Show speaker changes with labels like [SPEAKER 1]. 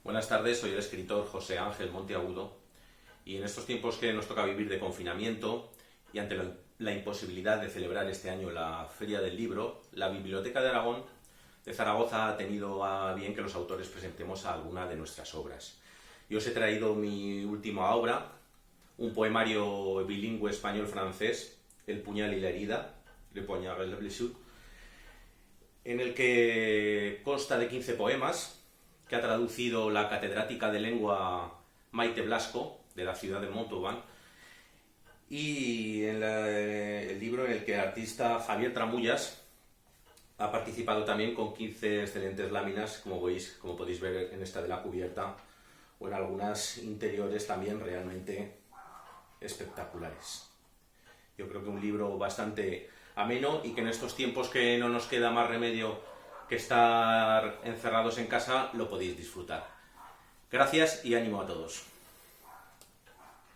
[SPEAKER 1] Buenas tardes, soy el escritor José Ángel Monteagudo y en estos tiempos que nos toca vivir de confinamiento y ante la imposibilidad de celebrar este año la Feria del Libro, la Biblioteca de Aragón de Zaragoza ha tenido a bien que los autores presentemos alguna de nuestras obras. Yo os he traído mi última obra, un poemario bilingüe español-francés, El puñal y la herida, Le Poignard et la blessure, en el que consta de 15 poemas que ha traducido la catedrática de lengua Maite Blasco, de la ciudad de Montauban, y el libro en el que el artista Javier Tramullas ha participado también con 15 excelentes láminas, como podéis ver en esta de la cubierta, o en algunas interiores también realmente espectaculares. Yo creo que un libro bastante ameno y que en estos tiempos que no nos queda más remedio que estar encerrados en casa lo podéis disfrutar. Gracias y ánimo a todos.